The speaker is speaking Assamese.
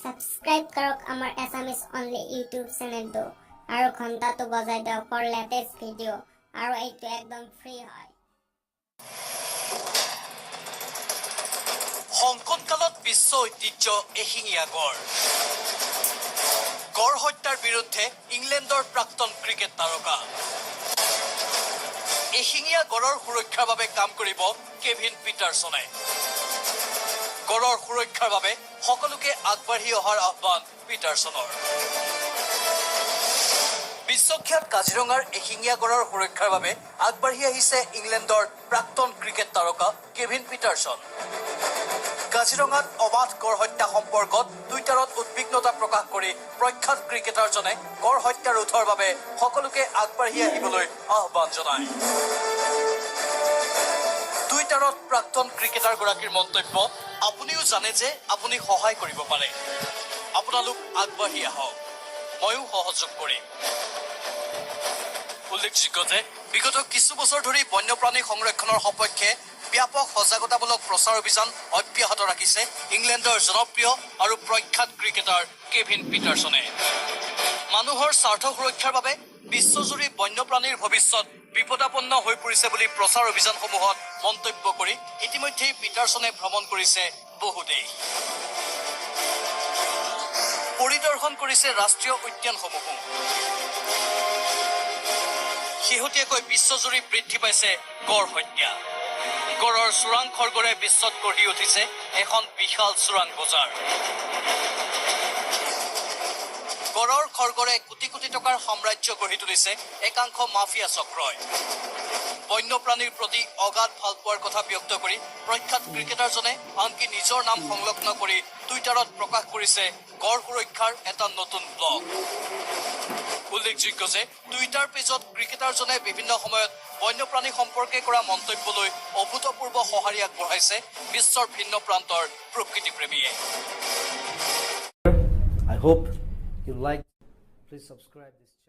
সাবস্ক্ৰাইব কৰক আমাৰ এছামিছ অনলি ইউটিউব চেনেলটো আৰু ঘণ্টাটো বজাই দিয়ক ফৰ লেটেষ্ট ভিডিঅ' আৰু এইটো একদম ফ্ৰী হয়। সংকটকালত বিশ্ব ঐতিহ্য এশিঙীয়া গড়। গড় হত্যাৰ বিৰুদ্ধে ইংলেণ্ডৰ প্ৰাক্তন ক্ৰিকেট তাৰকা। এশিঙীয়া গড়ৰ সুৰক্ষাৰ বাবে কাম কৰিব কেভিন পিটাৰছনে। গড়ৰ সুৰক্ষাৰ বাবে সকলোকে আগবাঢ়ি অহাৰ আহ্বান পিটাৰছনৰ। বিশ্বখ্যাত কাজিৰঙাৰ এশিঙীয়া গড়ৰ সুৰক্ষাৰ বাবে আগবাঢ়ি আহিছে ইংলেণ্ডৰ প্ৰাক্তন ক্ৰিকেট তাৰকা কেভিন পিটাৰছন। কাজিৰঙাত অবাধ গড় হত্যা সম্পৰ্কত টুইটাৰত উদ্বিগ্নতা প্ৰকাশ কৰি প্ৰখ্যাত ক্ৰিকেটাৰজনে গড় হত্যা ৰোধৰ বাবে সকলোকে আগবাঢ়ি আহিবলৈ আহ্বান জনায়। টুইটাৰত প্ৰাক্তন ক্ৰিকেটাৰগৰাকীৰ মন্তব্য, আপুনিও জানে যে আপুনি সহায় কৰিব পাৰে। আপোনালোক আগবাঢ়ি আহক, ময়ো সহযোগ কৰিম। উল্লেখযোগ্য যে বিগত কিছু বছৰ ধৰি বন্যপ্ৰাণী সংৰক্ষণৰ সপক্ষে ব্যাপক সজাগতামূলক প্ৰচাৰ অভিযান অব্যাহত ৰাখিছে ইংলেণ্ডৰ জনপ্ৰিয় আৰু প্ৰখ্যাত ক্ৰিকেটাৰ কেভিন পিটাৰছনে। মানুহৰ স্বাৰ্থ সুৰক্ষাৰ বাবে বিশ্বজুৰি বন্যপ্ৰাণীৰ ভৱিষ্যত বিপদাপন্ন হৈ পৰিছে বুলি প্ৰচাৰ অভিযানসমূহত মন্তব্য কৰি ইতিমধ্যেই পিটাৰছনে ভ্ৰমণ কৰিছে বহু দেশ। পৰিদৰ্শন কৰিছে ৰাষ্ট্ৰীয় উদ্যানসমূহো। শেহতীয়াকৈ বিশ্বজুৰি বৃদ্ধি পাইছে গড় হত্যা। গড়ৰ চোৰাং খৰ্গৰে বিশ্বত গঢ়ি উঠিছে এখন বিশাল চোৰাং বজাৰ। গড়ৰ খৰ্গৰে কোটি কোটি টকাৰ সাম্ৰাজ্য গঢ়ি তুলিছে একাংশ মাফিয়া চক্ৰই। বন্যপ্ৰাণীৰ প্ৰতি অগাধ ভাল পোৱাৰ কথা ব্যক্ত কৰি প্ৰখ্যাত ক্ৰিকেটাৰজনে আনকি নিজৰ নাম সংলগ্ন কৰি টুইটাৰত প্ৰকাশ কৰিছে গড় সুৰক্ষাৰ এটা নতুন ব্লগ। উল্লেখযোগ্য যে টুইটাৰ পেজত ক্ৰিকেটাৰজনে বিভিন্ন সময়ত বন্যপ্ৰাণী সম্পৰ্কে কৰা মন্তব্যলৈ অভূতপূৰ্ব সঁহাৰি আগবঢ়াইছে বিশ্বৰ ভিন্ন প্ৰান্তৰ প্ৰকৃতিপ্ৰেমীয়ে। I hope you like. Please subscribe this channel.